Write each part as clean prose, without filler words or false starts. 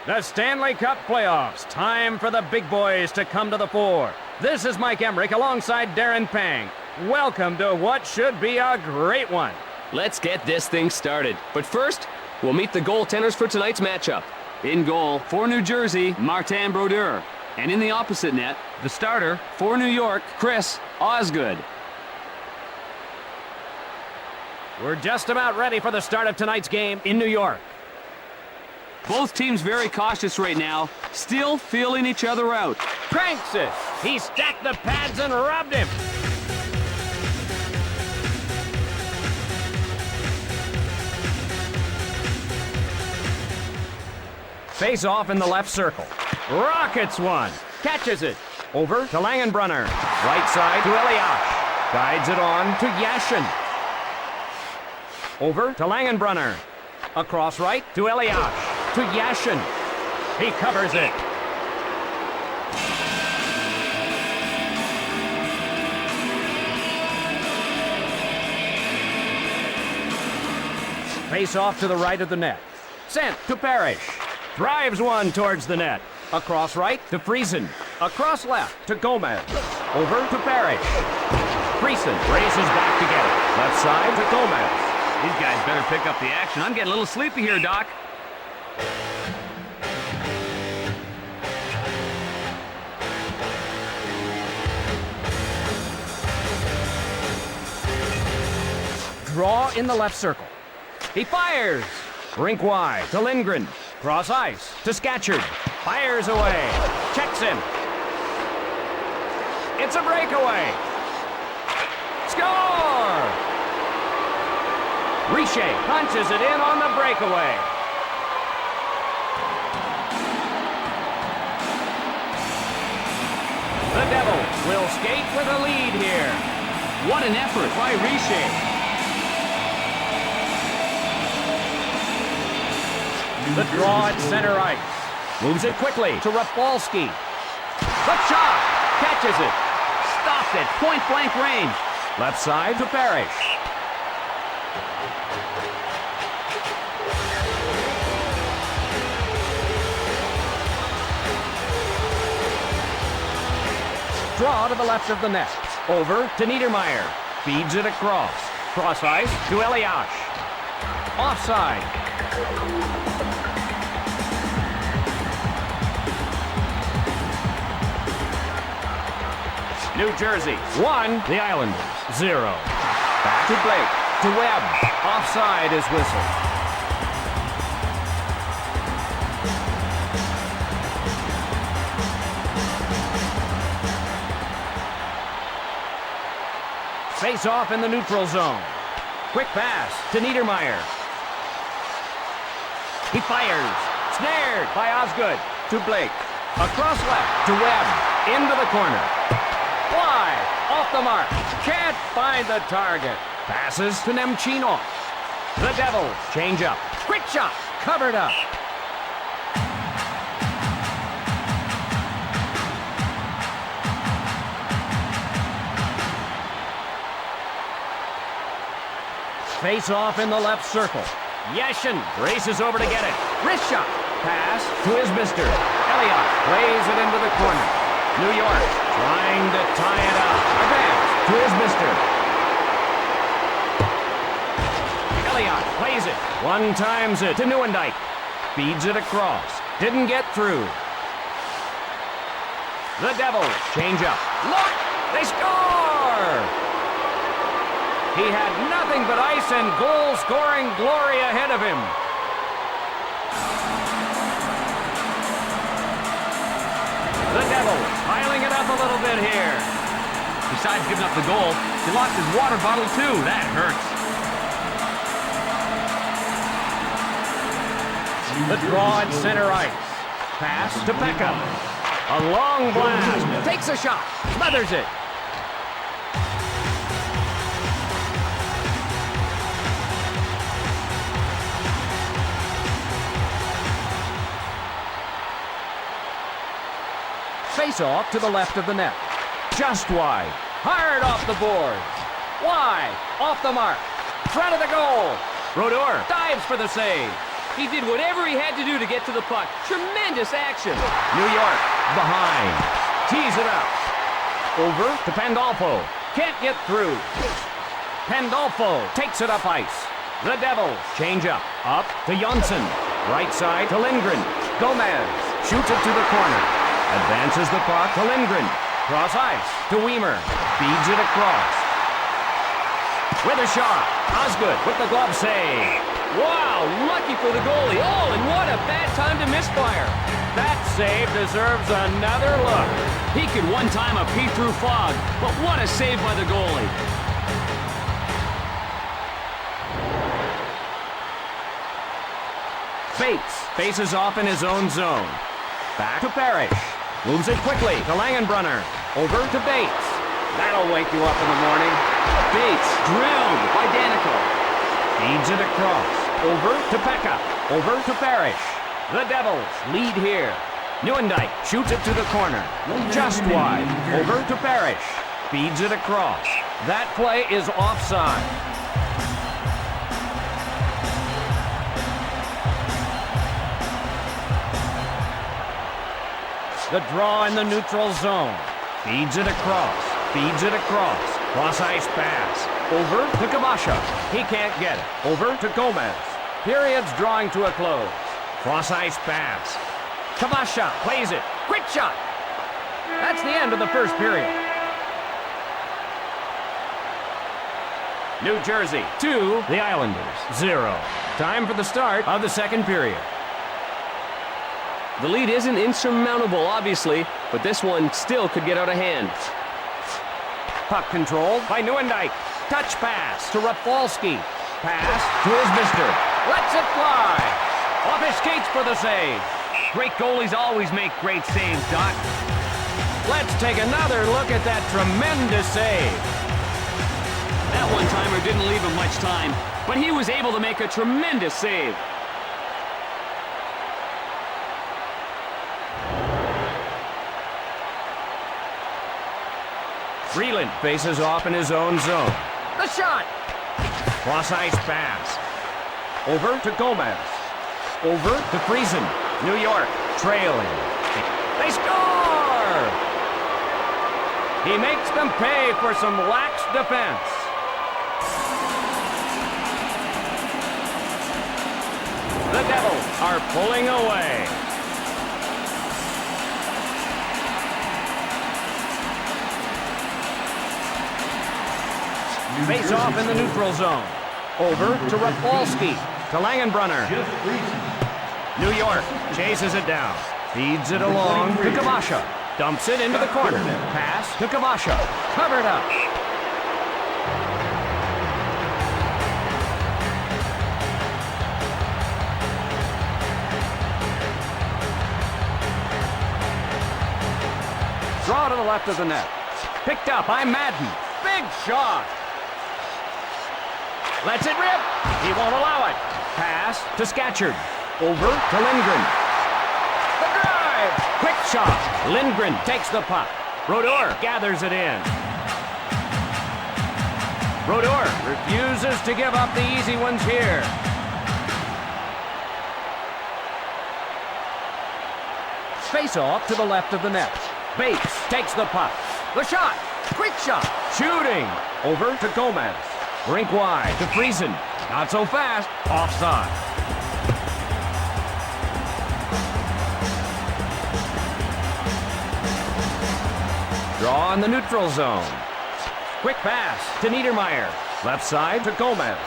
The Stanley Cup playoffs. Time for the big boys to come to the fore. This is Mike Emmerich alongside Darren Pang. Welcome to what should be a great one. Let's get this thing started. But first, we'll meet the goaltenders for tonight's matchup. In goal, for New Jersey, Martin Brodeur. And in the opposite net, the starter, for New York, Chris Osgood. We're just about ready for the start of tonight's game in New York. Both teams very cautious right now, still feeling each other out. Cranks it. He stacked the pads and rubbed him. Face off in the left circle. Rockets one. Catches it. Over to Langenbrunner. Right side to Elias. Guides it on to Yashin. Over to Langenbrunner. Across right to Elias. To Yashin. He covers it. Face off to the right of the net. Sent to Parrish. Drives one towards the net. Across right to Friesen. Across left to Gomez. Over to Parrish. Friesen races back to get it. Left side to Gomez. These guys better pick up the action. I'm getting a little sleepy here, Doc. Draw in the left circle. He fires. Rink wide to Lindgren. Cross ice to Scatchard. Fires away. Checks him. It's a breakaway. Score! Richer punches it in on the breakaway. The Devils will skate with a lead here. What an effort by Richer. The draw at center ice. Moves it quickly to Rafalski. The shot. Catches it. Stopped at point-blank range. Left side to Parrish. Draw to the left of the net. Over to Niedermeyer. Feeds it across. Cross ice to Elias. Offside. New Jersey, 1. The Islanders, 0. Back to Blake, to Webb. Offside is whistled. Face off in the neutral zone. Quick pass to Niedermeyer. He fires. Snared by Osgood. To Blake. Across left to Webb. Into the corner. Wide, off the mark, can't find the target. Passes to Nemchinov. The Devils change up. Quick shot, covered up. Face off in the left circle. Yashin races over to get it. Wrist shot, pass to Isbister. Elliott plays it into the corner. New York trying to tie it up. Advance to Isbister. Elliott plays it. One-times it to Nieuwendyk. Feeds it across. Didn't get through. The Devils change up. Look! They score! He had nothing but ice and goal-scoring glory ahead of him. The Devils piling it up a little bit here. Besides giving up the goal, he lost his water bottle too. That hurts. The draw at center ice. Pass to Pekka. A long blast. Takes a shot. Smothers it. Face off to the left of the net. Just wide. Hard off the board. Wide. Off the mark. Front of the goal. Brodeur dives for the save. He did whatever he had to do to get to the puck. Tremendous action. New York, behind. Tees it up. Over to Pandolfo. Can't get through. Pandolfo takes it up ice. The Devils change up. Up to Jonsson. Right side to Lindgren. Gomez shoots it to the corner. Advances the puck to Lindgren. Cross ice to Weimer. Feeds it across. With a shot. Osgood with the glove save. Wow, lucky for the goalie. Oh, and what a bad time to misfire. That save deserves another look. He could one time have peeked through fog, but what a save by the goalie. Bates faces off in his own zone. Back to Parrish. Moves it quickly to Langenbrunner. Over to Bates. That'll wake you up in the morning. Bates drilled by Danico. Feeds it across. Over to Pekka. Over to Parrish. The Devils lead here. Nieuwendyk shoots it to the corner. Just wide. Over to Parrish. Feeds it across. That play is offside. The draw in the neutral zone. Feeds it across. Feeds it across. Cross ice pass. Over to Kabasha. He can't get it. Over to Gomez. Period's drawing to a close. Cross ice pass. Kabasha plays it. Quick shot. That's the end of the first period. New Jersey 2, the Islanders 0. Time for the start of the second period. The lead isn't insurmountable, obviously, but this one still could get out of hand. Puck control by Nieuwendyk. Touch pass to Rafalski. Pass to Isbister. Lets it fly. Off his skates for the save. Great goalies always make great saves, Doc. Let's take another look at that tremendous save. That one-timer didn't leave him much time, but he was able to make a tremendous save. Freeland faces off in his own zone. The shot! Cross ice pass. Over to Gomez. Over to Friesen. New York trailing. They score! He makes them pay for some lax defense. The Devils are pulling away. Face off in the neutral zone. Over to Rafalski. To Langenbrunner. New York chases it down. Feeds it along to Kabasha. Dumps it into the corner. Pass to Kabasha. Covered up. Draw to the left of the net. Picked up by Madden. Big shot. Lets it rip. He won't allow it. Pass to Scatchard. Over to Lindgren. The drive. Quick shot. Lindgren takes the puck. Brodeur gathers it in. Brodeur refuses to give up the easy ones here. Face off to the left of the net. Bates takes the puck. The shot. Quick shot. Shooting. Over to Gomez. Rink wide to Friesen. Not so fast. Offside. Draw in the neutral zone. Quick pass to Niedermeyer. Left side to Gomez.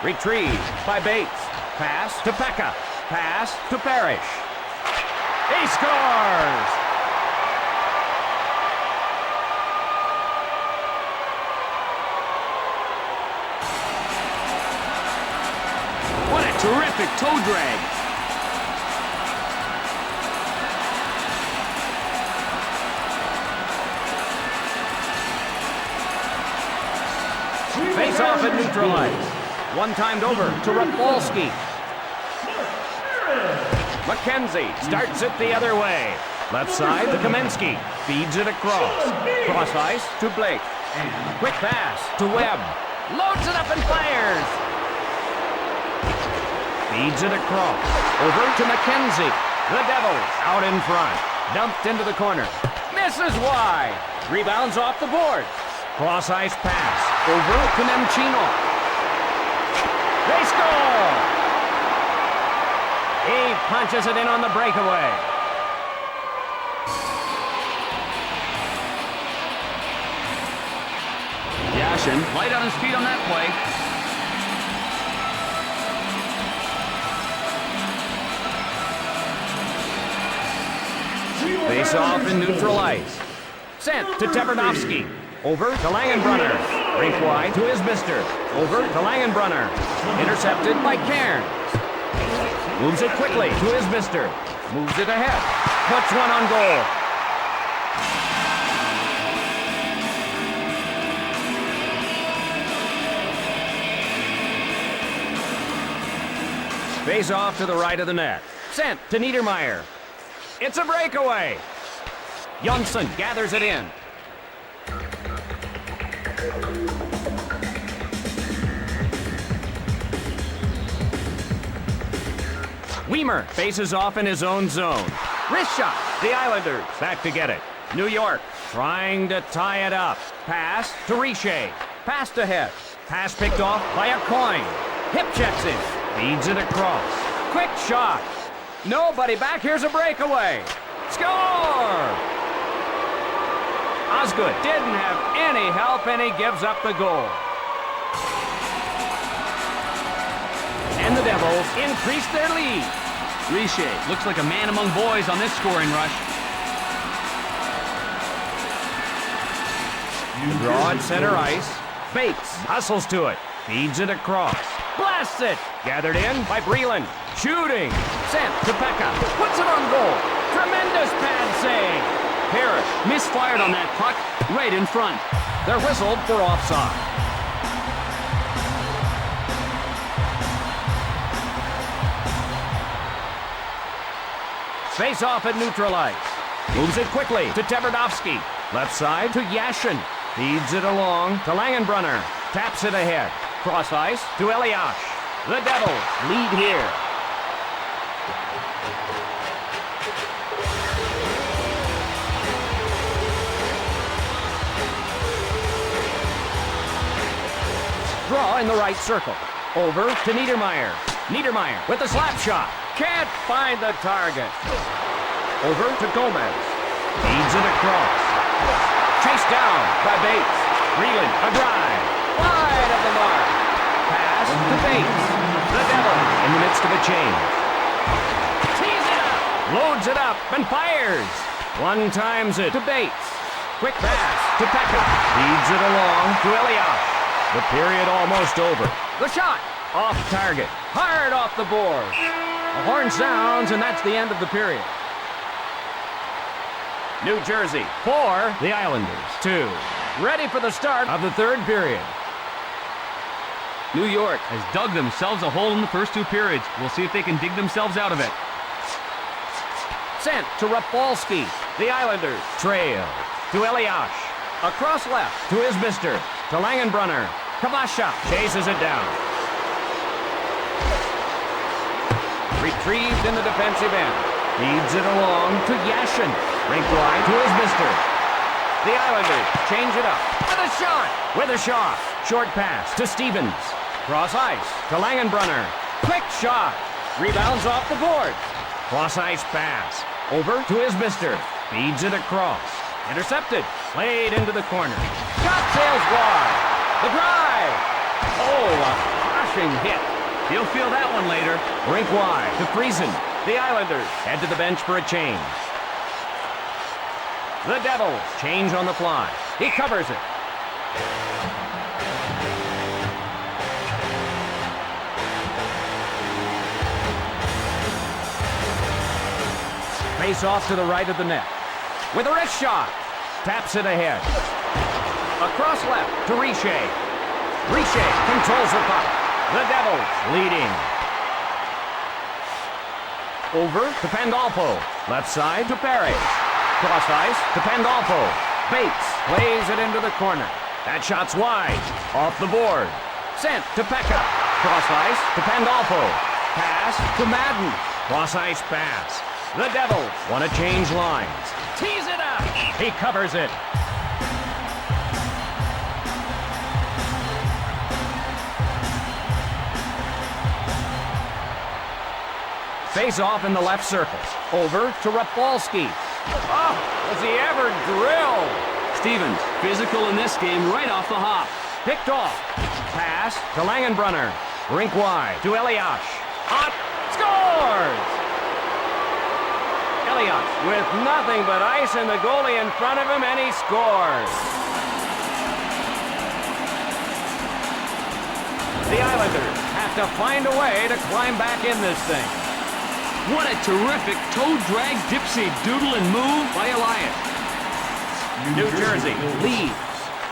Retrieved by Bates. Pass to Pekka. Pass to Parrish. He scores! Terrific toe drag. Face off at neutral ice. One-timed over to Rafalski. McKenzie starts it the other way. Left side to Kamensky. Feeds it across. Cross ice to Blake. Quick pass to Webb. Loads it up and fires. Feeds it across. Over to McKenzie. The Devils out in front. Dumped into the corner. Misses wide. Rebounds off the board. Cross ice pass. Over to Nemchino. They score! He punches it in on the breakaway. Yashin, light on his feet on that play. Face off in neutral ice. Sent to Teperdovsky. Over to Langenbrunner. Rink wide to Isbister. Over to Langenbrunner. Intercepted by Cairns. Moves it quickly to Isbister. Moves it ahead. Puts one on goal. Face off to the right of the net. Sent to Niedermeyer. It's a breakaway. Jonsson gathers it in. Weimer faces off in his own zone. Wrist shot. The Islanders back to get it. New York trying to tie it up. Pass to Richer. Passed ahead. Pass picked off by a coin. Hip checks in. Feeds it across. Quick shot. Nobody back. Here's a breakaway. Score! Osgood didn't have any help, and he gives up the goal. And the Devils increase their lead. Richer looks like a man among boys on this scoring rush. Draw at center ice. Bates hustles to it. Feeds it across. Blasts it. Gathered in by Breland. Shooting. Sent to Pekka. Puts it on goal. Tremendous pad save. Harris Misfired on that puck, right in front. They're whistled for offside. Face off at neutral ice. Moves it quickly to Teperdovsky. Left side to Yashin. Feeds it along to Langenbrunner. Taps it ahead. Cross ice to Elias. The Devils lead here. Draw in the right circle. Over to Niedermeyer. Niedermeyer with a slap shot. Can't find the target. Over to Gomez. Feeds it across. Chased down by Bates. Breland, a drive. Wide of the mark. Pass to Bates. The Devils in the midst of a change. Tees it up. Loads it up and fires. One times it to Bates. Quick pass to Pekka. Feeds it along to Elias. The period almost over. The shot. Off target. Hard off the board. The horn sounds, and that's the end of the period. New Jersey 4, the Islanders 2. Ready for the start of the third period. New York has dug themselves a hole in the first two periods. We'll see if they can dig themselves out of it. Sent to Rafalski. The Islanders trail to Elias. Across left to Isbister. To Langenbrunner. Kavasha chases it down. Retrieved in the defensive end. Feeds it along to Yashin. Rink wide to Isbister. The Islanders change it up. With a shot. With a shot. Short pass to Stevens. Cross ice to Langenbrunner. Quick shot. Rebounds off the board. Cross ice pass. Over to Isbister. Feeds it across. Intercepted. Played into the corner. Shot sails wide. The drive. Oh, a crushing hit. You'll feel that one later. Rink wide to Friesen. The Islanders head to the bench for a change. The Devils change on the fly. He covers it. Face off to the right of the net. With a wrist shot. Taps it ahead. Across left to Richer. Richer controls the puck. The Devils leading. Over to Pandolfo. Left side to Perry. Cross ice to Pandolfo. Bates plays it into the corner. That shot's wide. Off the board. Sent to Pekka. Cross ice to Pandolfo. Pass to Madden. Cross-ice pass. The Devils want to change lines. Tees it up. He covers it. Face off in the left circle. Over to Rafalski. Oh, was he ever drilled? Stevens, physical in this game right off the hop. Picked off. Pass to Langenbrunner. Rink wide to Elias. Hot scores! Elias with nothing but ice and the goalie in front of him, and he scores. The Islanders have to find a way to climb back in this thing. What a terrific toe drag dipsy doodle and move by Elias. New Jersey leads.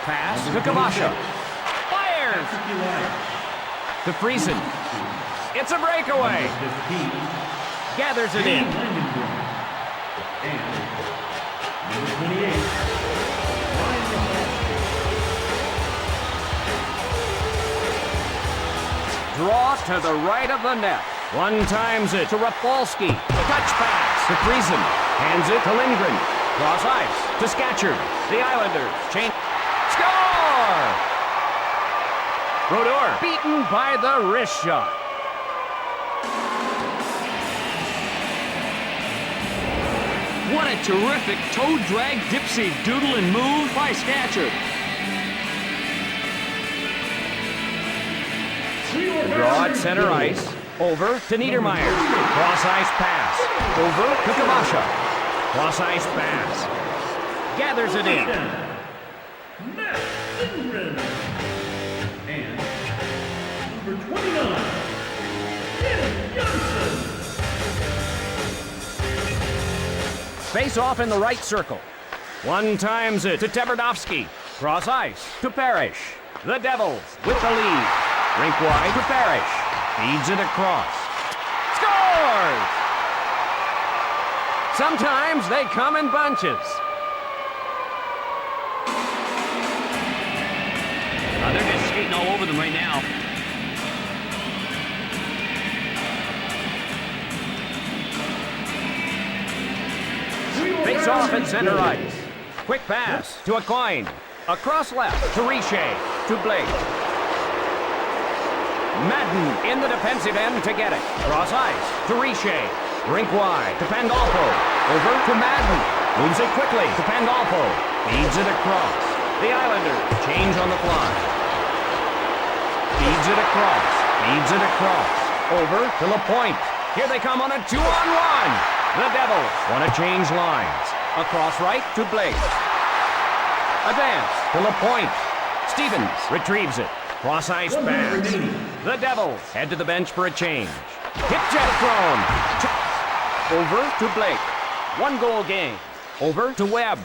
Pass to Kabasha. Fires! To Friesen. It's a breakaway. Gathers it in. Draw to the right of the net. One times it to Rafalski. Touch pass to Friesen. Hands it to Lindgren. Cross ice to Scatchard. The Islanders change. Score! Brodeur beaten by the wrist shot. What a terrific toe drag dipsy doodle and move by Scatchard. Draw at center ice. Over to Niedermeyer. Cross ice pass. Over to Kabasha. Cross ice pass. Gathers it in. And number 29, Ken Johnson. Face off in the right circle. One times it to Tverdovsky. Cross ice to Parrish. The Devils with the lead. Rink wide to Parrish. Feeds it across. Scores! Sometimes they come in bunches. They're just skating all over them right now. Face off at center ice. Quick pass to Aquine. Across left to Richer. To Blake. Madden in the defensive end to get it. Cross ice to Richer. Rink wide to Pandolfo. Over to Madden. Moves it quickly to Pandolfo. Feeds it across. The Islanders change on the fly. Feeds it across. Feeds it across. Over to LaPointe. Here they come on a 2-on-1. The Devils want to change lines. Across right to Blake. Advance to LaPointe. Stevens retrieves it. Cross ice pass. The Devils head to the bench for a change. Hip jet thrown. Over to Blake. 1 goal game. Over to Webb.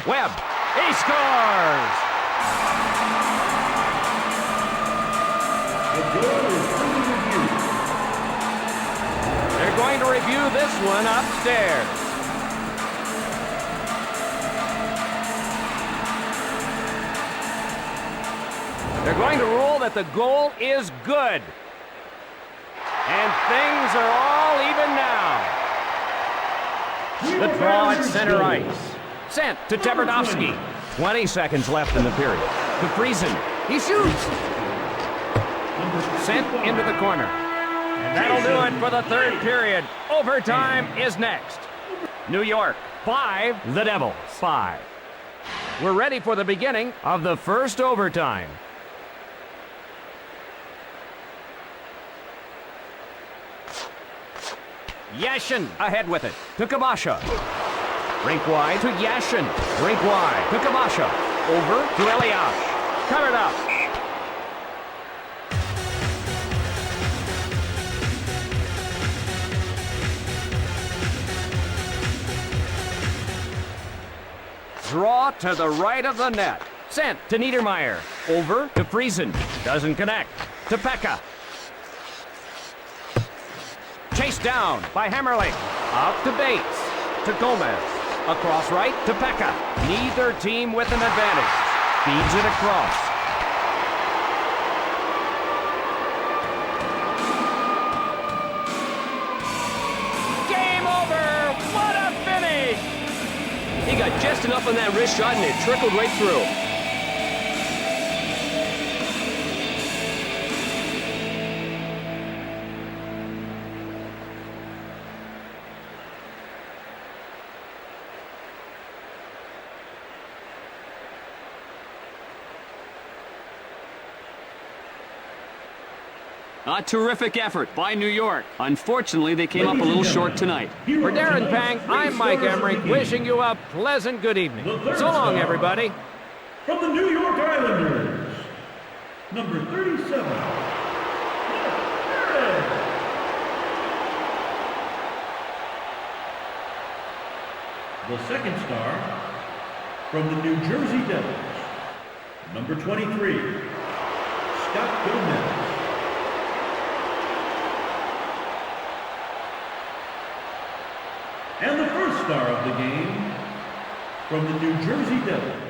Webb. He scores! They're going to review this one upstairs. They're going to rule that the goal is good. And things are all even now. The draw at center ice. Sent to Tverdovsky. 20 seconds left in the period. To Friesen. He shoots. Sent into the corner. And that'll do it for the third period. Overtime is next. New York, 5. The Devils, 5. We're ready for the beginning of the first overtime. Yashin ahead with it to Kabasha. Rink wide to Yashin. Rink wide to Kabasha. Over to Elias. Covered up. Draw to the right of the net. Sent to Niedermeyer. Over to Friesen. Doesn't connect. To Pekka. Chased down by Hammerling. Out to Bates. To Gomez. Across right to Pekka. Neither team with an advantage. Feeds it across. got just enough on that wrist shot, and it trickled right through. A terrific effort by New York. Unfortunately, they came up a little short tonight. For Darren Pang, I'm Mike Emmerich, wishing you a pleasant good evening. So long, everybody. From the New York Islanders, number 37, the second star, from the New Jersey Devils, number 23, Scott Gomez. And the first star of the game, from the New Jersey Devils,